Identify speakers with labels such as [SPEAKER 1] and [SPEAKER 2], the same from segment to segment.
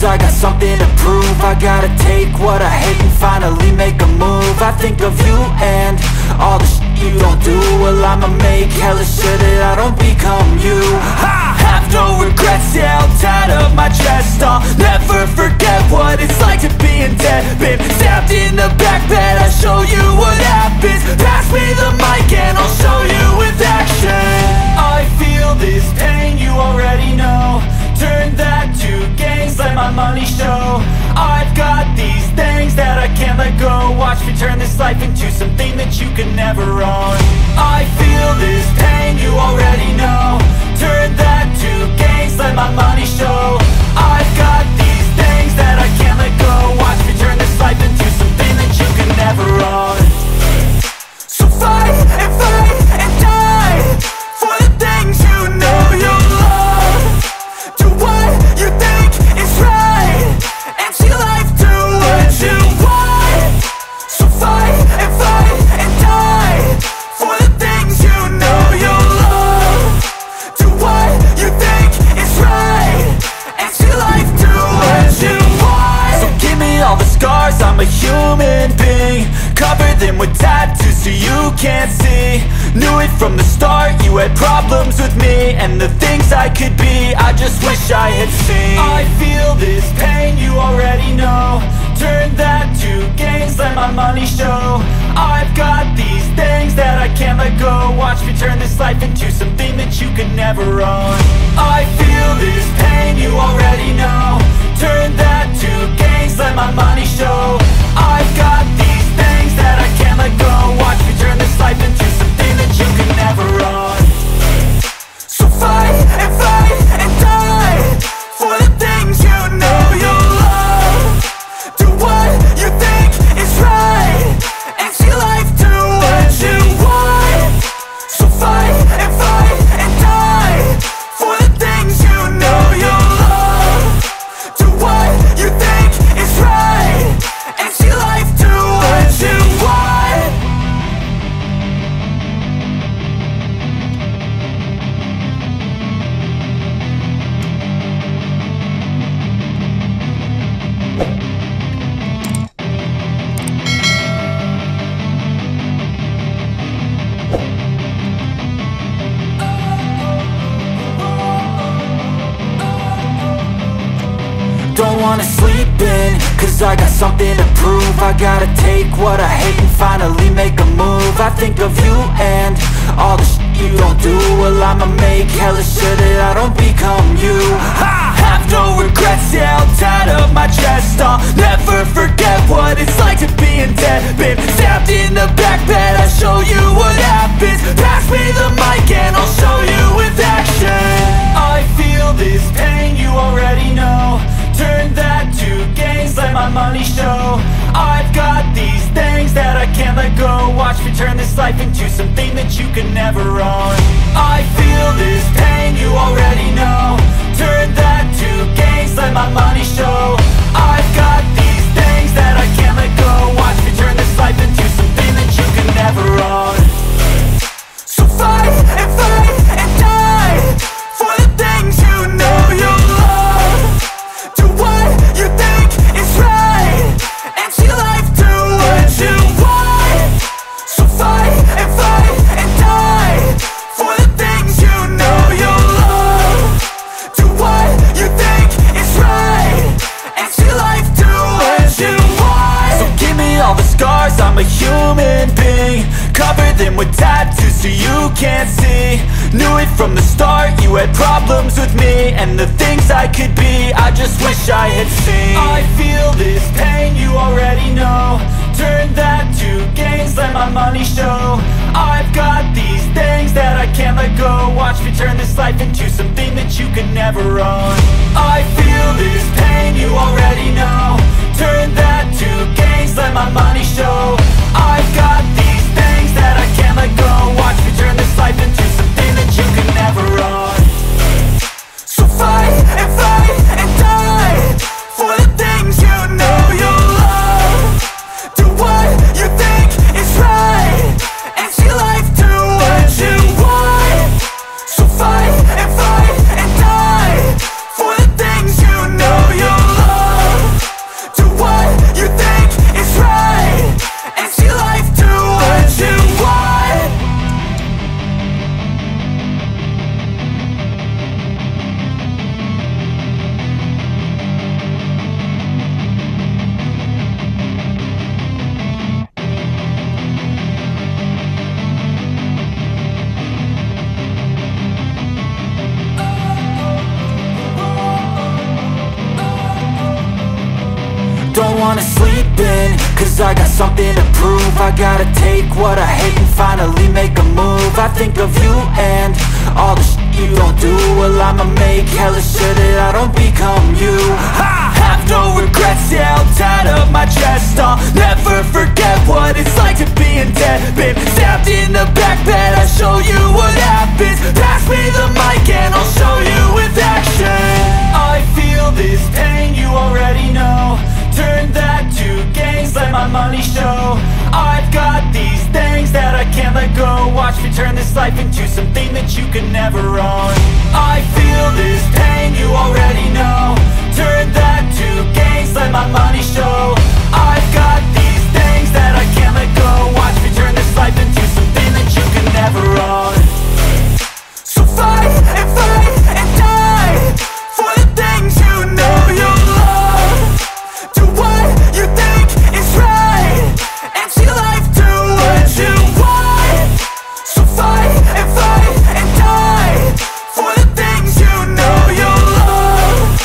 [SPEAKER 1] cause I got something to prove. I gotta take what I hate and finally make a move. I think of you and all the shit you don't do. Well, I'ma make hella sure that I don't become you. I have no regrets, yeah, I'll tie up my chest. I'll never forget what it's like to be in debt. Been stabbed in the back bed, I'll show you what happens. Pass me the mic and I'll show you with action. I feel this pain, you already know. Turn that to gains, let my money show. I've got these things that I can't let go. Watch me turn this life into something that you can never own. I feel this pain, you already know. Turn that to gains, let my money show. I've got these things that I can't let go. Watch me turn this life into something that you can never own. So fight and die for the things you know you love. Do what you think is right and see life do what you want. So fight and die for the things you know you love. Do what you think is right and see life do what you want. So give me all the scars, I'm a human being. Cover them with tattoos so you can't see. Knew it from the start, you had problems with me and the things I could be, I just wish I had seen. I feel this pain, you already know. Turn that to gains, let my money show. I've got these things that I can't let go. Watch me turn this life into something that you can never own. I feel this pain, you already know. Turn that to gains, let my money show. I've got these things that I can't let go. Watch me turn this life into something that you can never own. So fight and die for the things you know you love. Do what you think is right and see life do what you want. So fight and die for the things you know you love. Do what you think is right and see life do what you want. Don't wanna sleep in, cause I got something to prove. I gotta take what I hate and finally make a move. I think of you and all the shit you don't do. Well, I'ma make hella sure that I don't become you. I have no regrets, yeah, I'll tie up my chest. I'll never forget what it's like to be in debt. Been stabbed in the back bed, I'll show you what happens. Pass me the mic and I'll show you with action. I feel this pain, you already know. Turn that to gains, let my money show. I've got these things that I can't let go. Watch me turn this life into something that you can never own. I feel this pain, you already know. Turn that to gains, let my money show. I've got these things that I can't let go. Watch me turn this life into something that you can never own. So fight and die for the things you know you love. Do what you think is right and see life do what you want. So fight and die for the things you know you love. Do what you think is right and see life do what you want. So give me all the scars, I'm a human being. Cover them with tattoos so you can't see. Knew it from the start, you had problems with me and the things I could be, I just wish I had seen. I feel this pain, you already know. Turn that to gains, let my money show. I've got these things that I can't let go. Watch me turn this life into something that you can never own. I feel this pain, you already know. Turn that to gains, let my money show. I've got these things that I can't let go. Watch me turn this life into something that you can never own. So fight and die for the things you know you love. Do what you think is right and see life do what you want. So fight and die for the things you know you love. sleeping, cause I got something to prove. I gotta take what I hate and finally make a move. I think of you and all the shit you don't do. Well, I'ma make hella sure that I don't become you. I have no regrets, yeah, I'll tie up my chest. I'll never forget what it's like to be in debt. Been stabbed in the back bed, I'll show you what happens. Pass me the mic and I'll show you with action. I feel this pain, you already know. Turn that to gains, let my money show. I've got these things that I can't let go. Watch me turn this life into something that you can never own. I feel this pain, you already know. Turn that to gains, let my money show. I've got these things that I can't let go. Watch me turn this life into something that you can never own. So fight and die for the things you know you love. Do what you think is right and see life do what you want. So fight and die for the things you know you love.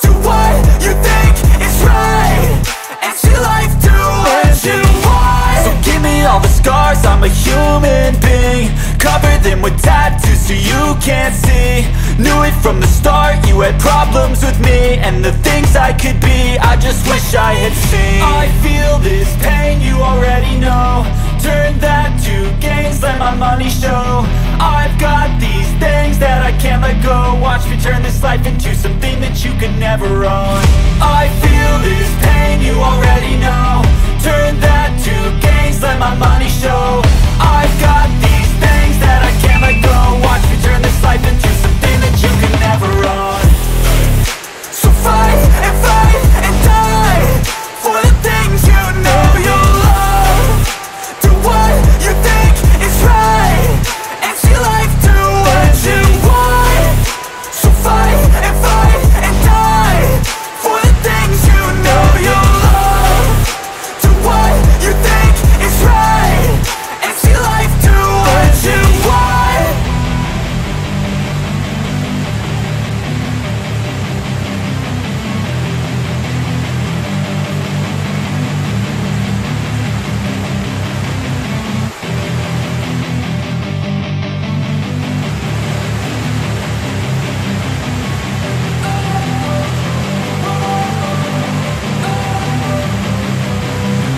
[SPEAKER 1] Do what you think is right and see life do what you want. So give me all the scars, I'm a human being. Cover them with tattoos so you can't see. Knew it from the start, you had problems with me and the things I could be, I just wish I had seen. I feel this pain, you already know. Turn that to gains, let my money show. I've got these things that I can't let go. Watch me turn this life into something that you could never own. I feel this pain, you already know. Turn that to gains, let my money show. I've got these things that I can't let go. Watch me turn this life into something that you can never own. So fight and die for the things you know you love. Do what you think is right and see life do what you want. So fight and die for the things you know you love. Do what you think is right and see life do what you want.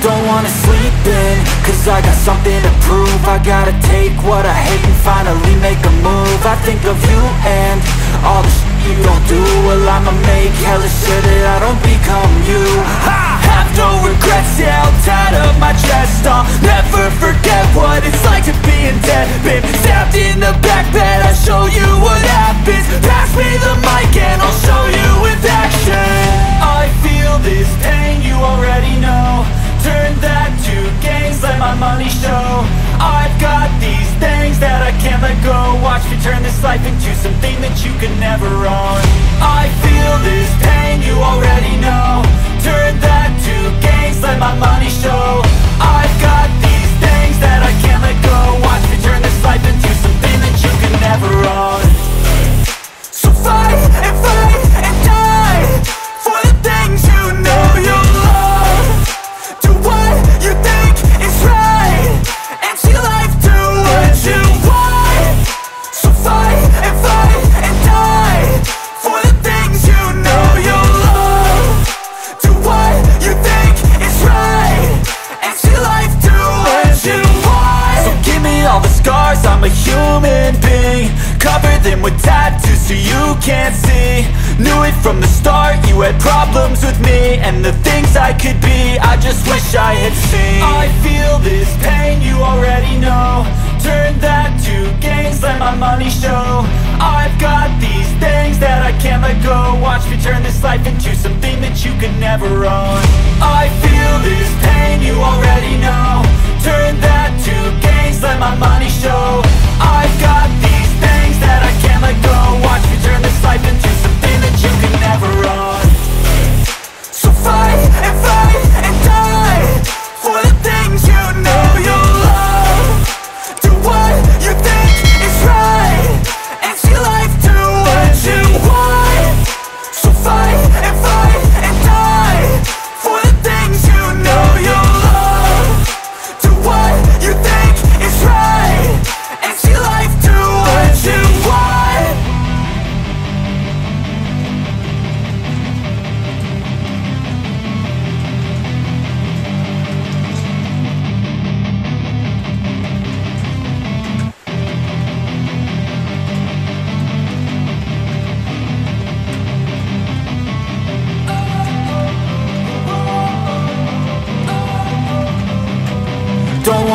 [SPEAKER 1] Don't wanna sleep in, cause I got something to prove. I gotta take what I hate and finally make a move. I think of you and all the shit you don't do. Well, I'ma make hella sure that I don't become you. I have no regrets, yeah, I'll tie up my chest. I'll never forget what it's like to be in debt. Been stabbed in the back bed, I'll show you what happens. Pass me the mic and I'll show you with action. I feel this pain, you already know. Turn that to gains, let my money show. I've got these things that I can't let go. Watch me turn this life into something that you can never own. I feel this pain, you already know. Turn that to gains, let my money show. I've got these things that I can't let go. Watch me turn this life into something that you can never own. So fight and die for the things you know you love. Do what you think is right and see life do what you want. So fight and die for the things you know you love. Do what you think is right and see life do what you want. So give me all the scars, I'm a human being. Cover them with tattoos so you can't see. Knew it from the start, you had problems with me and the things I could be, I just wish I had seen. I feel this pain, you already know. Turn that to gains, let my money show. I've got these things that I can't let go. Watch me turn this life into something that you can never own. I feel this pain, you already know. Turn that to gains, let my money show. I've got these things that I can't let go. Watch me turn this life into something that you can never own. So fight and die for the things you know you love. Do what you think is right and see life do what you want. So fight and die for the things you know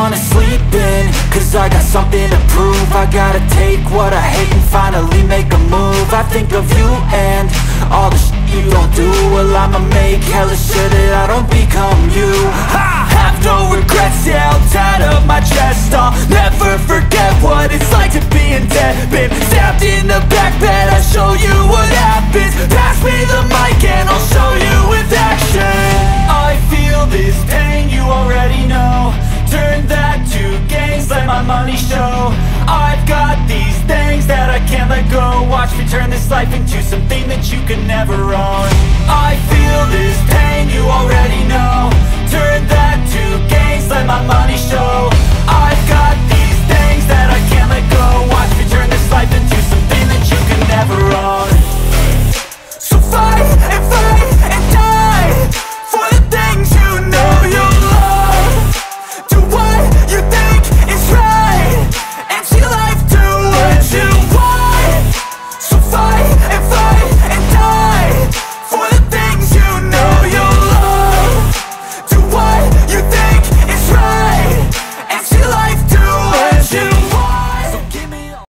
[SPEAKER 1] wanna sleep in, cause I got something to prove. I gotta take what I hate and finally make a move. I think of you and all the shit you don't do. Well, I'ma make hella sure that I don't become you. I have no regrets, yeah, I'll tie up my chest. I'll never forget what it's like to be in debt. Been stabbed in the back bed, I'll show you what happens. Pass me the mic and I'll show you with action. I feel this pain, you already know. Turn that to gains, let my money show. I've got these things that I can't let go. Watch me turn this life into something that you can never own. I feel this pain, you already know.